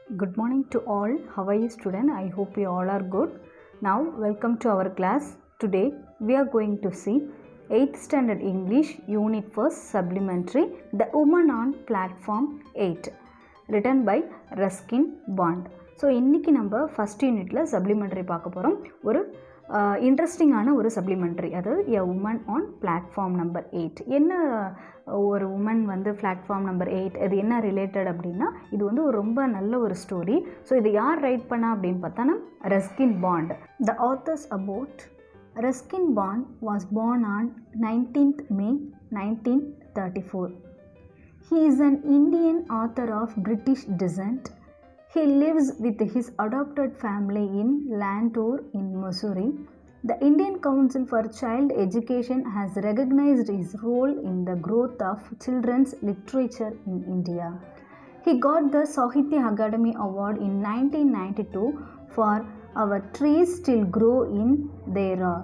Good morning to all. How are you, student? I hope you all are good. Now, welcome to our class. Today, we are going to see 8th Standard English Unit 1st Supplementary The Woman on Platform 8 written by Ruskin Bond. So இன்றைக்கி நம்ம first யூனிட்டில் supplementary பார்க்க போகிறோம். ஒரு இன்ட்ரெஸ்டிங்கான ஒரு supplementary, அதாவது a woman on platform number 8. என்ன ஒரு உமன் வந்து பிளாட்ஃபார்ம் நம்பர் 8 இது என்ன ரிலேட்டட் அப்படின்னா, இது வந்து ஒரு ரொம்ப நல்ல ஒரு ஸ்டோரி. ஸோ இது யார் ரைட் பண்ணா அப்படின்னு பார்த்தோன்னா Ruskin bond. The authors about Ruskin bond was born on 19th May 1934. He is an Indian author of British descent. He lives with his adopted family in Lantour in Missouri. The Indian Council for Child Education has recognized his role in the growth of children's literature in India. He got the Sahitya Akademi Award in 1992 for Our Trees Still Grow in Dera.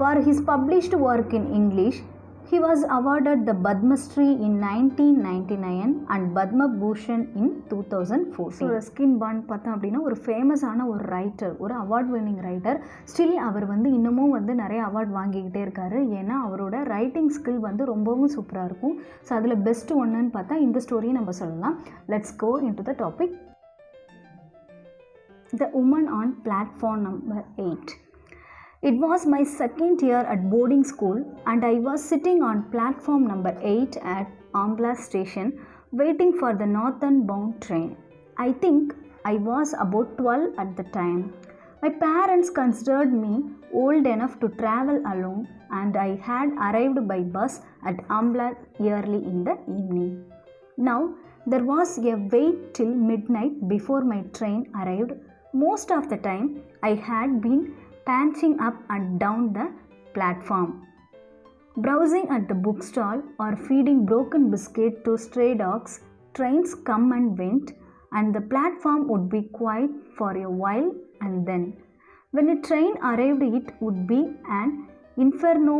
For his published work in English, he was awarded the Padma Shri in 1999 and Padma Bhushan in 2014. So Ruskin bond பார்த்தோம் அப்படின்னா ஒரு ஃபேமஸான ஒரு writer, ஒரு award winning writer. Still அவர் வந்து இன்னமும் வந்து நிறைய அவார்ட் வாங்கிக்கிட்டே இருக்காரு. ஏன்னா அவரோட ரைட்டிங் ஸ்கில் வந்து ரொம்பவும் சூப்பராக இருக்கும். ஸோ அதில் பெஸ்ட் ஒன்றுன்னு பார்த்தா இந்த ஸ்டோரியை நம்ம சொல்லலாம். Let's go into the topic. The woman on platform number 8. It was my second year at boarding school and I was sitting on platform number 8 at Ambla station waiting for the northern bound train. I think I was about 12 at the time. My parents considered me old enough to travel alone and I had arrived by bus at Ambla early in the evening. Now there was a wait till midnight before my train arrived. Most of the time I had been panting up and down the platform, browsing at the bookstall or feeding broken biscuit to stray dogs. Trains come and went and the platform would be quiet for a while, and then when a train arrived it would be an inferno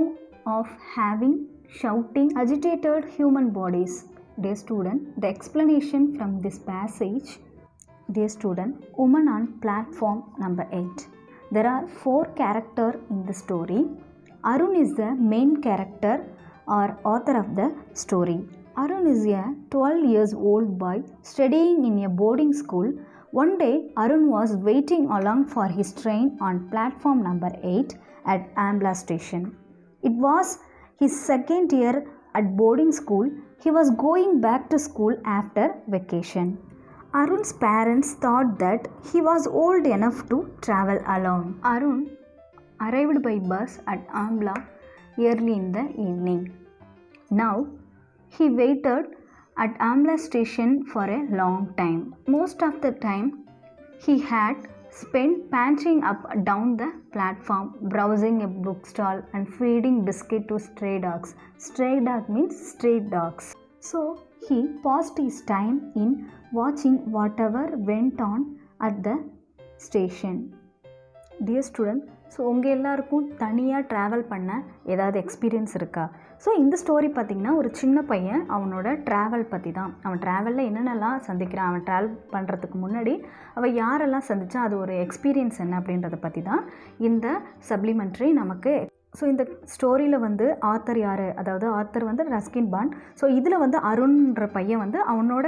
of having, shouting, agitated human bodies. Dear student, the explanation from this passage. Dear student, woman on platform number 8. There are 4 characters in the story. Arun is the main character or author of the story. Arun is a 12 years old boy studying in a boarding school. One day Arun was waiting along for his train on platform number 8 at Ambla station. It was his second year at boarding school. He was going back to school after vacation. Arun's parents thought that he was old enough to travel alone. Arun arrived by bus at Ambla early in the evening. Now he waited at Ambla station for a long time. Most of the time he had spent panting up down the platform, browsing a bookstall and feeding biscuit to stray dogs. Stray dog means street dogs. So he passed his time in watching whatever went on at the station. Dear student, so உங்கள் எல்லாருக்கும் தனியாக travel பண்ண ஏதாவது experience இருக்கா? So இந்த story பார்த்திங்கன்னா ஒரு சின்ன பையன் அவனோட ட்ராவல் பற்றி தான். அவன் ட்ராவலில் என்னென்னலாம் சந்திக்கிறான், அவன் ட்ராவல் பண்ணுறதுக்கு முன்னாடி அவன் யாரெல்லாம் சந்தித்தான், அது ஒரு எக்ஸ்பீரியன்ஸ் என்ன அப்படின்றத பற்றி தான் இந்த சப்ளிமெண்ட்ரி நமக்கு. ஸோ இந்த ஸ்டோரியில் வந்து ஆத்தர் யார், அதாவது ஆத்தர் வந்து ரஸ்கின் பாண்ட். ஸோ இதில் வந்து அருண்ன்ற பையன் வந்து அவனோட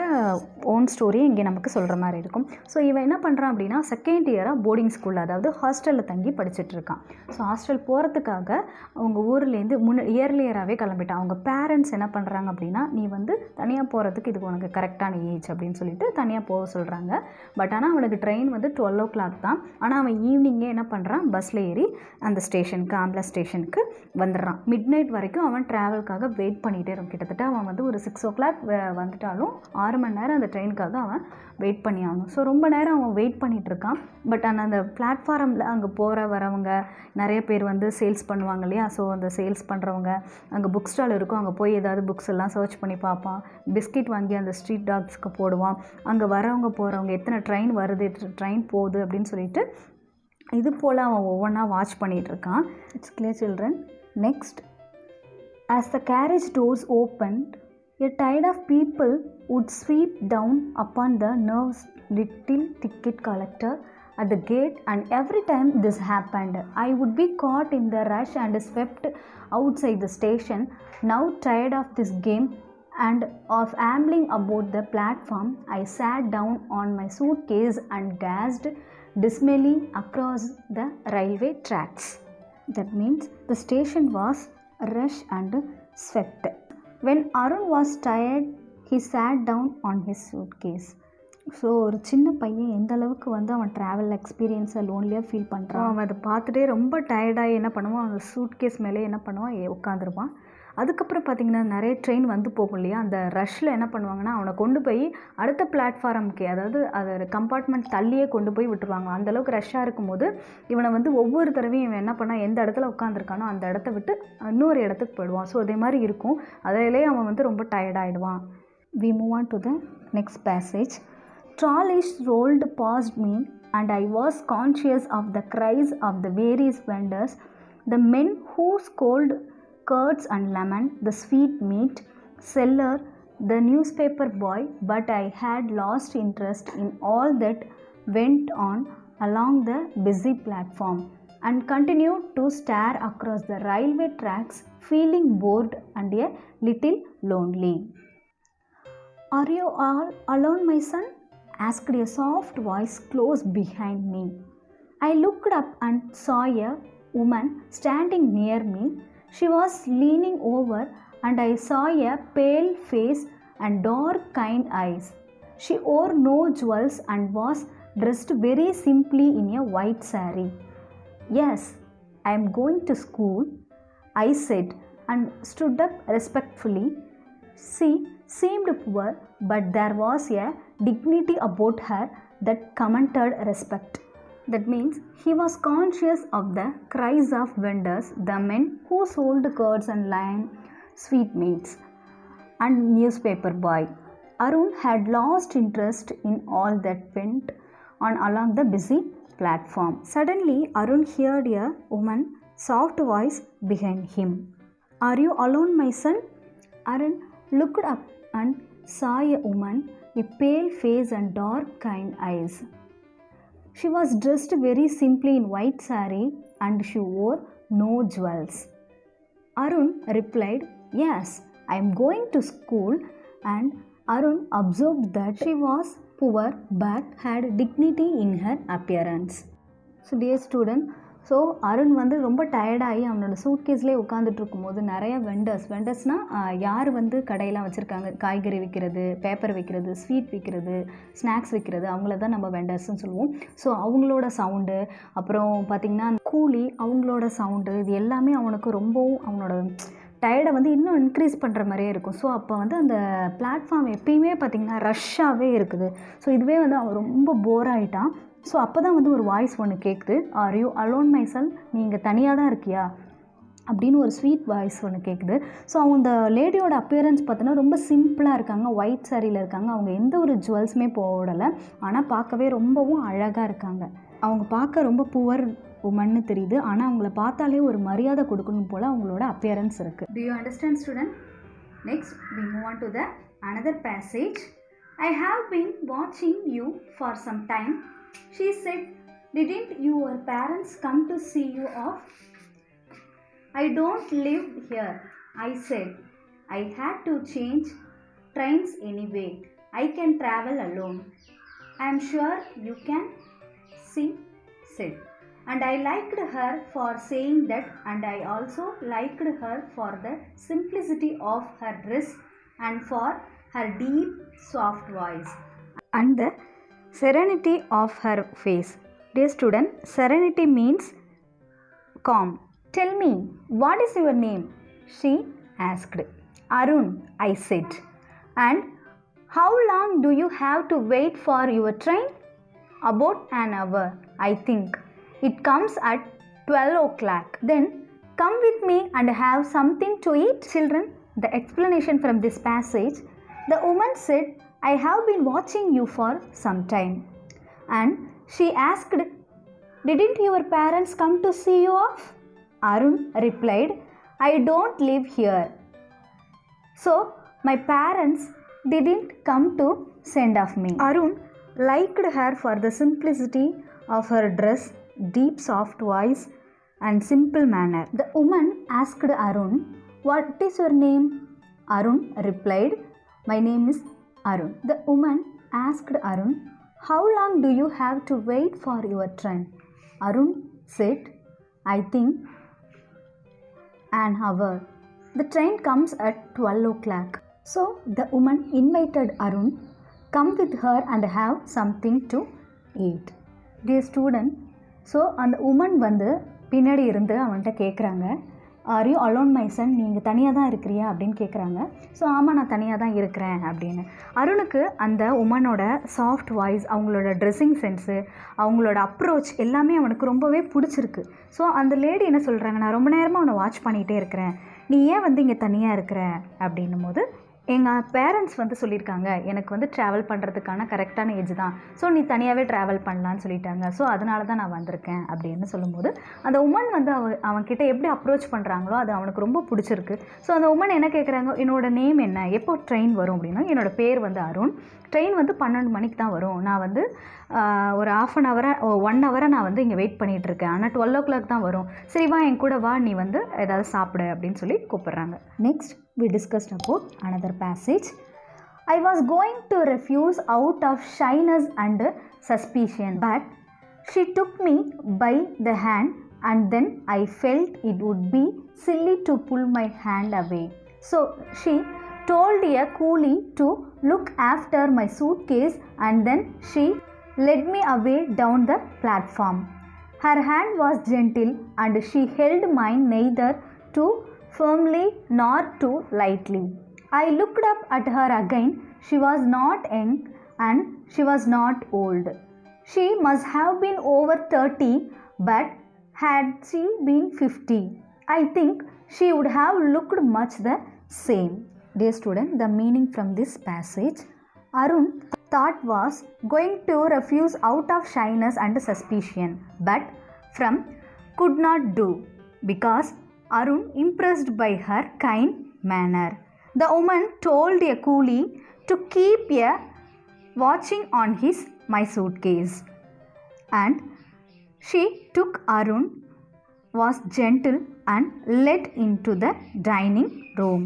ஓன் ஸ்டோரியை இங்கே நமக்கு சொல்கிற மாதிரி இருக்கும். ஸோ இவன் என்ன பண்ணுறான் அப்படின்னா செகண்ட் இயராக போர்டிங் ஸ்கூலில், அதாவது ஹாஸ்டலில் தங்கி படிச்சுட்ருக்கான். ஸோ ஹாஸ்டல் போகிறதுக்காக அவங்க ஊர்லேருந்து இயர்லியராகவே கிளம்பிட்டான். அவங்க பேரண்ட்ஸ் என்ன பண்ணுறாங்க அப்படின்னா, நீ வந்து தனியாக போகிறதுக்கு இது உனக்கு கரெக்டான ஏஜ் அப்படின்னு சொல்லிட்டு தனியாக போக சொல்கிறாங்க. பட் ஆனால் அவனுக்கு ட்ரெயின் வந்து 12 o'clock தான். ஆனால் அவன் ஈவினிங்கே என்ன பண்ணுறான், பஸ்ஸில் ஏறி அந்த ஸ்டேஷனுக்கு, ஆம்பளை ஸ்டேஷன் வந்துடுறான். மிட் நைட் வரைக்கும் அவன் ட்ராவலுக்காக வெயிட் பண்ணிகிட்டே இருக்கும். கிட்டத்தட்ட அவன் வந்து ஒரு 6 o'clock வந்துட்டாலும் 6 மணி நேரம் அந்த ட்ரெயினுக்காக அவன் வெயிட் பண்ணி ஆகணும். ஸோ ரொம்ப நேரம் அவன் வெயிட் பண்ணிகிட்டு இருக்கான். பட் அந்த பிளாட்ஃபார்மில் அங்கே போகிற வரவங்க நிறைய பேர் வந்து சேல்ஸ் பண்ணுவாங்க இல்லையா? ஸோ அந்த சேல்ஸ் பண்ணுறவங்க, அங்கே புக் ஸ்டால் இருக்கும், அங்கே போய் ஏதாவது புக்ஸ் எல்லாம் சர்ச் பண்ணி பார்ப்பான். பிஸ்கெட் வாங்கி அந்த ஸ்ட்ரீட் டாக்ஸ்க்கு போடுவான். அங்கே வரவங்க போகிறவங்க எத்தனை ட்ரெயின் வருது, ட்ரெயின் போகுது அப்படின்னு சொல்லிட்டு இது போல் அவன் ஒவ்வொன்றா வாட்ச் பண்ணிகிட்ருக்கான். It's clear children. Next, as the carriage doors opened, a tide of people would sweep down upon the little ticket collector at the gate, and every time this happened, I would be caught in the rush and swept outside the station. Now tired of this game and of ambling about the platform, I sat down on my suitcase and gazed dismally across the railway tracks. That means the station was rush and swept. When Arun was tired, he sat down on his suitcase. So ஒரு சின்ன பையன் எந்த அளவுக்கு வந்து அவன் travel எக்ஸ்பீரியன்ஸை லோன்லியாக feel பண்ணுறான். அவன் அதை பார்த்துட்டே ரொம்ப டயர்டாகி என்ன பண்ணுவான், அந்த சூட்கேஸ் மேலே என்ன பண்ணுவான், உட்காந்துருப்பான். அதுக்கப்புறம் பார்த்திங்கன்னா நிறைய ட்ரெயின் வந்து போகும் இல்லையா, அந்த ரஷ்ஷில் என்ன பண்ணுவாங்கன்னா அவனை கொண்டு போய் அடுத்த பிளாட்ஃபார்முக்கே, அதாவது அதை கம்பார்ட்மெண்ட் தள்ளியே கொண்டு போய் விட்டுருவாங்க. அந்தளவுக்கு ரஷ்ஷாக இருக்கும்போது இவனை வந்து ஒவ்வொரு தடவையும் இவன் என்ன பண்ணால் எந்த இடத்துல உட்காந்துருக்கானோ அந்த இடத்த விட்டு இன்னொரு இடத்துக்கு போயிடுவான். ஸோ அதே மாதிரி இருக்கும், அதிலே அவன் வந்து ரொம்ப டயர்டாகிடுவான். We move on to the next passage. Trolleys rolled past me and I was conscious of the cries of the various vendors, the men who sold curds and lemon, the sweet meat seller, the newspaper boy, but I had lost interest in all that went on along the busy platform and continued to stare across the railway tracks, feeling bored and a little lonely. Are you all alone, my son? Asked a soft voice close behind me. I looked up and saw a woman standing near me. She was leaning over and I saw a pale face and dark kind eyes. She wore no jewels and was dressed very simply in a white saree. Yes, I am going to school, I said and stood up respectfully. She seemed poor, but there was a dignity about her that commanded respect. That means he was conscious of the cries of vendors, the men who sold curds and lime, sweetmeats, and newspaper boy. Arun had lost interest in all that went on along the busy platform. Suddenly, Arun heard a woman's soft voice behind him. Are you alone, my son? Arun looked up and saw a woman with pale face and dark kind eyes. She was dressed very simply in white saree and she wore no jewels. Arun replied, yes, I am going to school, and Arun observed that she was poor but had dignity in her appearance. So dear student, so Arun வந்து ரொம்ப டயர்டாகி அவனோட சூட்கேஸ்லேயே உட்காந்துட்டு இருக்கும்போது நிறைய வெண்டர்ஸ்னால் யார் வந்து கடையெல்லாம் வச்சுருக்காங்க, காய்கறி விற்கிறது, பேப்பர் விற்கிறது, ஸ்வீட் விற்கிறது, ஸ்நாக்ஸ் விற்கிறது, அவங்கள தான் நம்ம வெண்டர்ஸ்ன்னு சொல்லுவோம். ஸோ அவங்களோட சவுண்டு, அப்புறம் பார்த்திங்கன்னா கூலி அவங்களோட சவுண்டு, இது எல்லாமே அவனுக்கு ரொம்பவும் அவனோட டயர்டை வந்து இன்னும் இன்க்ரீஸ் பண்ணுற மாதிரியே இருக்கும். ஸோ அப்போ வந்து அந்த பிளாட்ஃபார்ம் எப்பயுமே பார்த்திங்கன்னா ரஷ்ஷாகவே இருக்குது. ஸோ இதுவே வந்து அவன் ரொம்ப போர் ஆகிட்டான். ஸோ அப்போ தான் வந்து ஒரு வாய்ஸ் ஒன்று கேட்குது, ஆர் யூ அலோன் மை செல், நீங்கள் தனியாக தான் இருக்கியா அப்படின்னு ஒரு ஸ்வீட் வாய்ஸ் ஒன்று கேட்குது. ஸோ அவங்க லேடியோட அப்பியரன்ஸ் பார்த்தோன்னா ரொம்ப சிம்பிளாக இருக்காங்க, ஒயிட் சாரியில் இருக்காங்க, அவங்க எந்த ஒரு ஜுவல்ஸுமே போடலை, ஆனால் பார்க்கவே ரொம்பவும் அழகாக இருக்காங்க. அவங்க பார்க்க ரொம்ப புவர் உமன்னு தெரியுது, ஆனால் அவங்கள பார்த்தாலே ஒரு மரியாதை கொடுக்கணும் போல் அவங்களோட அப்பியரன்ஸ் இருக்குது. Do you understand, student? Next we move on to the another passage. I have been watching you for some time, she said. Didn't your parents come to see you off? I don't live here, I said. I had to change trains anyway. I can travel alone. I am sure you can, she said. And I liked her for saying that, and I also liked her for the simplicity of her dress and for her deep, soft voice and the serenity of her face. Dear student, serenity means calm. Tell me, what is your name? She asked. Arun, I said. And how long do you have to wait for your train? About an hour, I think. It comes at 12 o'clock. Then come with me and have something to eat. Children, the explanation from this passage, the woman said, I have been watching you for some time. And she asked, didn't your parents come to see you off? Arun replied, I don't live here. So my parents didn't come to send off me. Arun liked her for the simplicity of her dress, deep soft voice and simple manner. The woman asked Arun, "What is your name?" Arun replied, "My name is Arun." The woman asked Arun, "How long do you have to wait for your train?" Arun said, "I think an hour. The train comes at 12 o'clock." So the woman invited Arun, "Come with her and have something to eat." Dear student, so அந்த woman வந்து பின்னாடி இருந்து அவன்கிட்ட கேட்குறாங்க, "are you alone my son?" நீங்கள் தனியாக தான் இருக்கிறியா அப்படின்னு கேட்குறாங்க. ஸோ ஆமாம், நான் தனியாக தான் இருக்கிறேன் அப்படின்னு. அருணுக்கு அந்த உமனோட சாஃப்ட் வாய்ஸ், அவங்களோட ட்ரெஸ்ஸிங் சென்ஸு, அவங்களோட அப்ரோச் எல்லாமே அவனுக்கு ரொம்பவே பிடிச்சிருக்கு. ஸோ அந்த லேடி என்ன சொல்கிறாங்க, "நான் ரொம்ப நேரமாக அவனை வாட்ச் பண்ணிகிட்டே இருக்கிறேன், நீ ஏன் வந்து இங்கே தனியாக இருக்கிற?" அப்படின்னும் போது எங்கள் பேரண்ட்ஸ் வந்து சொல்லியிருக்காங்க, எனக்கு வந்து ட்ராவல் பண்ணுறதுக்கான கரெக்டான ஏஜ் தான், ஸோ நீ தனியாகவே ட்ராவல் பண்ணலான்னு சொல்லிட்டாங்க, ஸோ அதனால தான் நான் வந்திருக்கேன் அப்படின்னு சொல்லும்போது அந்த உமன் வந்து அவன்கிட்ட எப்படி அப்ரோச் பண்ணுறாங்களோ அது அவனுக்கு ரொம்ப பிடிச்சிருக்கு. ஸோ அந்த உமன் என்ன கேட்குறாங்க, "என்னோட நேம் என்ன, எப்போ ட்ரெயின் வரும்?" அப்படின்னா, "என்னோட பேர் வந்து அருண், ட்ரெயின் வந்து 12 மணிக்கு தான் வரும், நான் வந்து ஒரு 1 ஹவராக நான் வந்து இங்கே வெயிட் பண்ணிகிட்ருக்கேன், ஆனால் 12 o'clock தான் வரும், சரி வா என் கூட வா, நீ வந்து ஏதாவது சாப்பிடு" அப்படின்னு சொல்லி கூப்பிட்றாங்க. Next we discussed about another passage. I was going to refuse out of shyness and suspicion, but she took me by the hand and then I felt it would be silly to pull my hand away. So she told a coolie to look after my suitcase and then she led me away down the platform. Her hand was gentle and she held mine neither too firmly nor too lightly. I looked up at her again. She was not young and she was not old. She must have been over 30, but had she been 50, I think she would have looked much the same. Dear student, the meaning from this passage, Arun thought was going to refuse out of shyness and suspicion, but from could not do, because Arun impressed by her kind manner. The woman told a coolie to keep a watching on my suitcase, and she took Arun, was gentle and led into the dining room.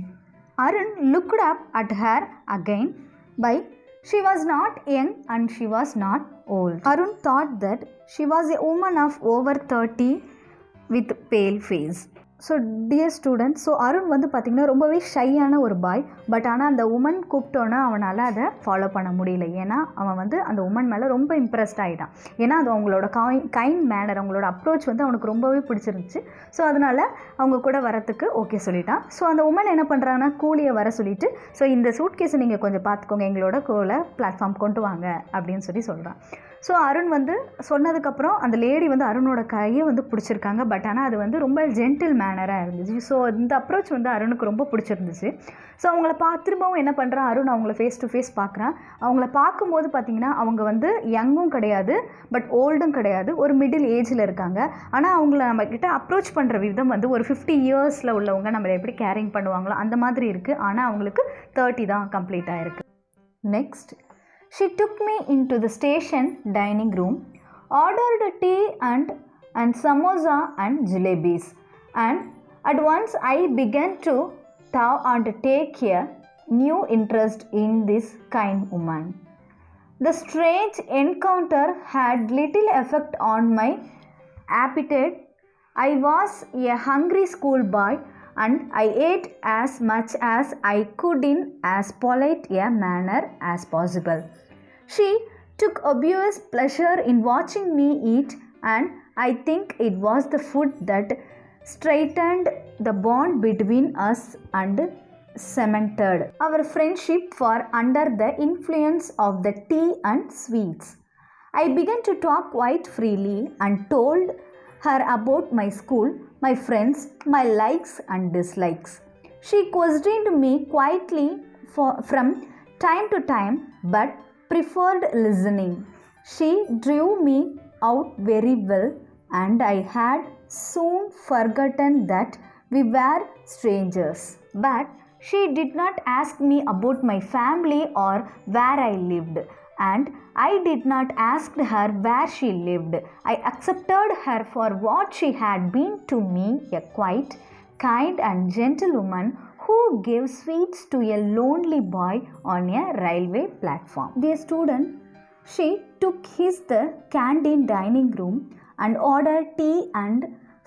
Arun looked up at her again. She was not young and she was not old. Arun thought that she was a woman of over 30 with pale face. So dear students, so Arun வந்து பார்த்திங்கன்னா ரொம்பவே ஷையான ஒரு பாய். But ஆனால் அந்த woman கூப்பிட்டோன்னா அவனால் அதை follow பண்ண முடியல. ஏன்னா அவன் வந்து அந்த உமன் மேலே ரொம்ப இம்ப்ரெஸ்ட் ஆகிட்டான். ஏன்னா அது அவங்களோட கைண்ட் மேனர், அவங்களோட அப்ரோச் வந்து அவனுக்கு ரொம்பவே பிடிச்சிருந்துச்சு. ஸோ அதனால் அவங்க கூட வரத்துக்கு ஓகே சொல்லிட்டான். ஸோ அந்த உமன் என்ன பண்ணுறாங்கன்னா, கூலியை வர சொல்லிவிட்டு, ஸோ இந்த சூட்கேஸை நீங்கள் கொஞ்சம் பார்த்துக்கோங்க, எங்களோட பிளாட்ஃபார்ம் கொண்டு வாங்க அப்படின்னு சொல்கிறான். ஸோ அருண் வந்து சொன்னதுக்கப்புறம் அந்த லேடி வந்து அருணோட கையை வந்து பிடிச்சிருக்காங்க. பட் ஆனால் அது வந்து ரொம்ப ஜென்டில் மேனராக இருந்துச்சு. ஸோ இந்த அப்ரோச் வந்து அருணுக்கு ரொம்ப பிடிச்சிருந்துச்சு. ஸோ அவங்கள திரும்பவும் என்ன பண்ணுறான், அருண் அவங்கள ஃபேஸ் டு ஃபேஸ் பார்க்குறான். அவங்கள பார்க்கும்போது பார்த்திங்கன்னா அவங்க வந்து யங்கும் கிடையாது, பட் ஓல்டும் கிடையாது, ஒரு மிடில் ஏஜில் இருக்காங்க. ஆனால் அவங்கள நம்மக்கிட்ட அப்ரோச் பண்ணுற விதம் வந்து ஒரு 50 இயர்ஸில் உள்ளவங்க நம்மளை எப்படி கேரிங் பண்ணுவாங்களோ அந்த மாதிரி இருக்குது. ஆனால் அவங்களுக்கு 30 தான் கம்ப்ளீட் ஆகிருக்கு. Next, she took me into the station dining room, ordered tea and samosa and jalebis, and at once I began to thaw and take a new interest in this kind woman. The strange encounter had little effect on my appetite. I was a hungry schoolboy and I ate as much as I could in as polite a manner as possible. She took obvious pleasure in watching me eat, and I think it was the food that straightened the bond between us and cemented our friendship, for under the influence of the tea and sweets, I began to talk quite freely and told her about my school, my friends, my likes and dislikes. She questioned me quietly from time to time, but preferred listening. She drew me out very well, and I had soon forgotten that we were strangers. But she did not ask me about my family or where I lived. and I did not ask her where she lived. I accepted her for what she had been to me, a quiet, kind and gentle woman who gave sweets to a lonely boy on a railway platform. Dear student, she took the canteen dining room and ordered tea and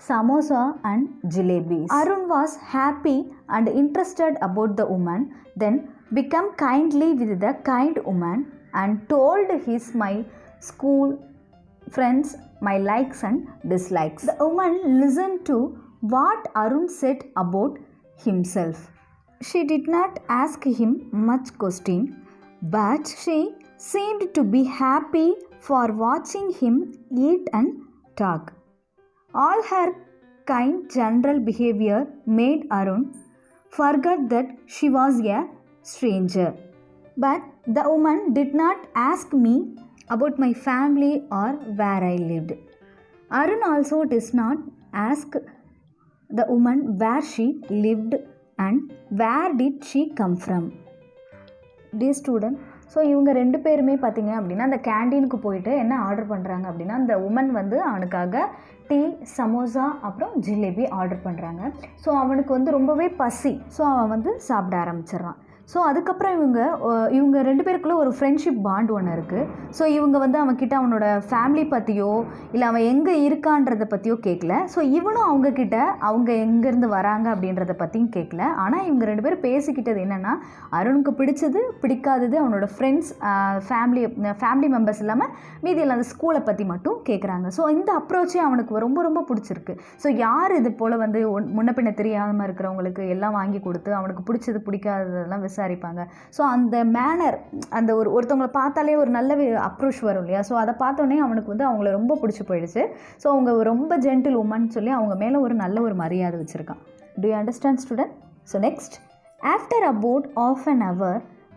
samosa and jalebis. Arun was happy and interested about the woman, then became kindly with the kind woman and told my school friends my likes and dislikes. The woman listened to what Arun said about himself. She did not ask him much question, but she seemed to be happy for watching him eat and talk. All her kind general behavior made Arun forget that she was a stranger. But the woman did not ask me about my family or where I lived. Arun also does not ask the woman where she lived and where did she come from. Dear student, so இவங்க ரெண்டு பேருமே பார்த்திங்க அப்படின்னா அந்த கேண்டீனுக்கு போயிட்டு என்ன order பண்ணுறாங்க அப்படின்னா அந்த உமன் வந்து அவனுக்காக டீ சமோசா அப்புறம் ஜிலேபி ஆர்டர் பண்ணுறாங்க. ஸோ அவனுக்கு வந்து ரொம்பவே பசி. ஸோ அவன் வந்து சாப்பிட ஆரம்பிச்சிடுறான். ஸோ அதுக்கப்புறம் இவங்க ரெண்டு பேருக்குள்ளே ஒரு ஃப்ரெண்ட்ஷிப் பாண்ட் ஒன்று இருக்குது. ஸோ இவங்க வந்து அவன்கிட்ட அவனோட ஃபேமிலி பற்றியோ இல்லை அவன் எங்கே இருக்கான்றதை பற்றியோ கேட்கல. ஸோ இவனும் அவங்கக்கிட்ட அவங்க எங்கேருந்து வராங்க அப்படின்றத பற்றியும் கேட்கல. ஆனால் இவங்க ரெண்டு பேரும் பேசிக்கிட்டது என்னென்னா அருணுக்கு பிடிச்சது பிடிக்காதது அவனோட ஃப்ரெண்ட்ஸ் ஃபேமிலி மெம்பர்ஸ் இல்லாமல் மீதி எல்லாம் அந்த ஸ்கூலை பற்றி மட்டும் கேட்குறாங்க. ஸோ இந்த அப்ரோச்சே அவனுக்கு ரொம்ப ரொம்ப பிடிச்சிருக்கு. ஸோ யார் இது போல் வந்து முன்ன பின்ன தெரியாமல் இருக்கிறவங்களுக்கு எல்லாம் வாங்கி கொடுத்து அவனுக்கு பிடிச்சது பிடிக்காததெல்லாம் விசாரிப்பாங்க. ஸோ அந்த மேனர் அந்த ஒருத்தவங்களை பார்த்தாலே ஒரு நல்ல அப்ரோச் வரும் இல்லையா? ஸோ அதை பார்த்தோன்னே அவனுக்கு வந்து அவங்கள ரொம்ப பிடிச்சி போயிடுச்சு. ஸோ அவங்க ரொம்ப ஜென்டில் உமன் சொல்லி அவங்க மேலே ஒரு நல்ல ஒரு மரியாதை வச்சுருக்கான். To you understand student? So next, after about half an hour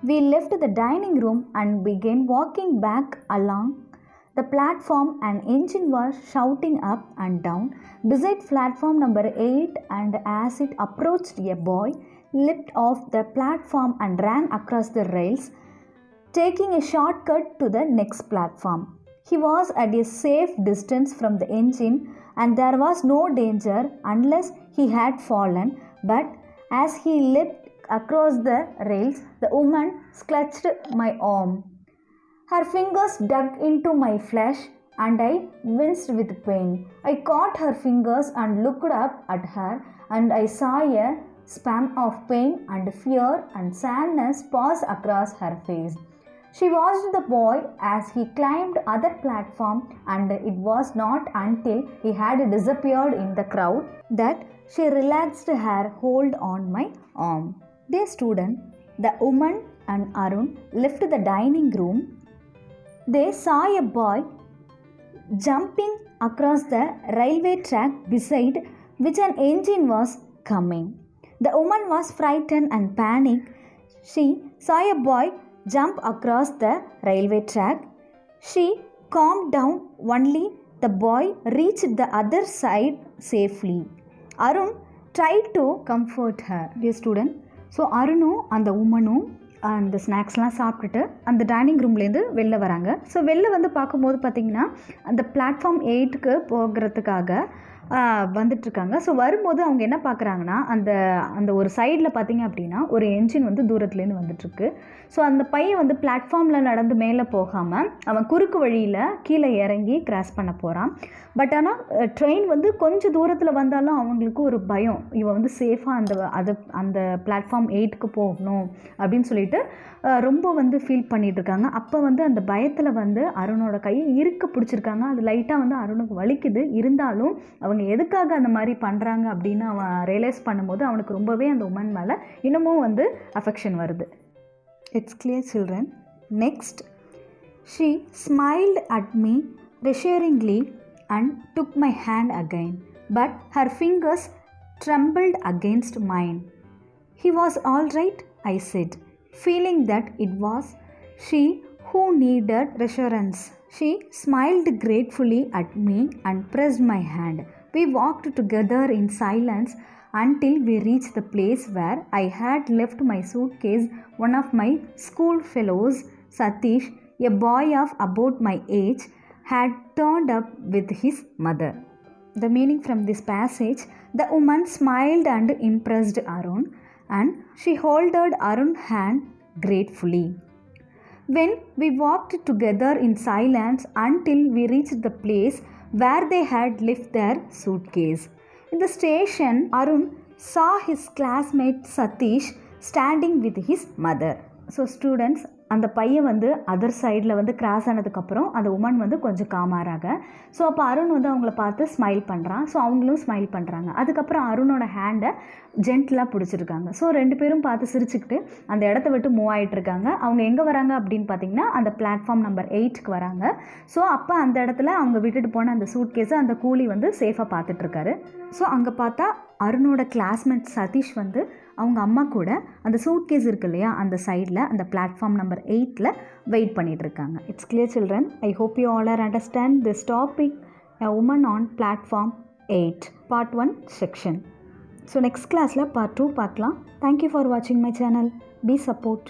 we left the dining room and began walking back along the platform. An engine was shouting up and down beside platform number 8, and as it approached, a boy leapt off the platform and ran across the rails, taking a shortcut to the next platform. He was at a safe distance from the engine and there was no danger unless he had fallen, but as he leapt across the rails, the woman clutched my arm. Her fingers dug into my flesh and I winced with pain. I caught her fingers and looked up at her, and I saw a spasm of pain and fear and sadness pass across her face. She watched the boy as he climbed other platform, and it was not until he had disappeared in the crowd that she relaxed her hold on my arm. Dear student, the woman and Arun left the dining room. They saw a boy jumping across the railway track beside which an engine was coming. The woman was frightened and panicked. She saw a boy jump across the railway track. She calmed down only the boy reached the other side safely. Arun tried to comfort her. Dear student, so அருணும் அந்த உமனும் அந்த ஸ்நாக்ஸ்லாம் சாப்பிட்டுட்டு அந்த dining ரூம்லேருந்து வெளில வராங்க. So வெளில வந்து பார்க்கும்போது பார்த்திங்கன்னா அந்த பிளாட்ஃபார்ம் 8க்கு போகிறதுக்காக வந்துட்டுருக்காங்க. ஸோ வரும்போது அவங்க என்ன பார்க்குறாங்கன்னா அந்த அந்த ஒரு சைடில் பார்த்திங்க அப்படின்னா ஒரு என்ஜின் வந்து தூரத்துலேருந்து வந்துட்டுருக்கு. ஸோ அந்த பையன் வந்து பிளாட்ஃபார்மில் நடந்து மேலே போகாமல் அவன் குறுக்கு வழியில் கீழே இறங்கி கிராஸ் பண்ண போகிறான். பட் ஆனால் ட்ரெயின் வந்து கொஞ்சம் தூரத்தில் வந்தாலும் அவங்களுக்கு ஒரு பயம், இவன் வந்து சேஃபாக அந்த பிளாட்ஃபார்ம் 8க்கு போகணும் அப்படின்னு சொல்லிட்டு ரொம்ப வந்து ஃபீல் பண்ணிகிட்ருக்காங்க. அப்போ வந்து அந்த பயத்தில் வந்து அருணோட கையை இருக்க பிடிச்சிருக்காங்க. அது லைட்டாக வந்து அருணுக்கு வலிக்குது. இருந்தாலும் அவங்க எதுக்காக அந்த மாதிரி பண்ணுறாங்க அப்படின்னு அவன் ரியலைஸ் பண்ணும்போது அவனுக்கு ரொம்பவே அந்த உமன் மேலே இன்னமும் வந்து அஃபெக்ஷன் வருது. It's clear children. Next, she smiled at me reassuringly and took my hand again, but her fingers trembled against mine. He was all right, I said, feeling that it was she who needed reassurance. She smiled gratefully at me and pressed my hand. We walked together in silence until we reached the place where I had left my suitcase. One of my school fellows, Satish, A boy of about my age had turned up with his mother. The meaning from this passage, the woman smiled and impressed Arun, and she held Arun's hand gratefully. When we walked together in silence until we reached the place where they had left their suitcase. In the station, Arun saw his classmate Satish standing with his mother. So students, அந்த பையன் வந்து other சைடில் வந்து cross ஆனதுக்கப்புறம் அந்த woman வந்து கொஞ்சம் காமாறாங்க. So அப்போ அருண் வந்து அவங்கள பார்த்து ஸ்மைல் பண்ணுறான். ஸோ அவங்களும் ஸ்மைல் பண்ணுறாங்க. அதுக்கப்புறம் அருணோட ஹேண்டை ஜென்டலாக பிடிச்சிருக்காங்க. ஸோ 2 பேரும் பார்த்து சிரிச்சுக்கிட்டு அந்த இடத்த விட்டு மூவ் ஆகிட்டுருக்காங்க. அவங்க எங்கே வராங்க அப்படின்னு பார்த்தீங்கன்னா அந்த பிளாட்ஃபார்ம் நம்பர் 8க்கு வராங்க. ஸோ அப்போ அந்த இடத்துல அவங்க விட்டுட்டு போன அந்த சூட்கேஸை அந்த கூலி வந்து சேஃபாக பார்த்துட்ருக்காரு. ஸோ அங்கே பார்த்தா அருணோட கிளாஸ்மேட் சதீஷ் வந்து அவங்க அம்மா கூட அந்த சூட்கேஸ் இருக்கு இல்லையா அந்த சைடில் அந்த பிளாட்ஃபார்ம் நம்பர் 8ல் வெயிட் பண்ணிகிட்ருக்காங்க. It's clear children. I hope you all are understand this topic, a woman on platform 8 part 1 section. So next கிளாஸில் பார்ட் 2 பார்க்கலாம். தேங்க்யூ ஃபார் வாட்சிங் மை சேனல். Be support.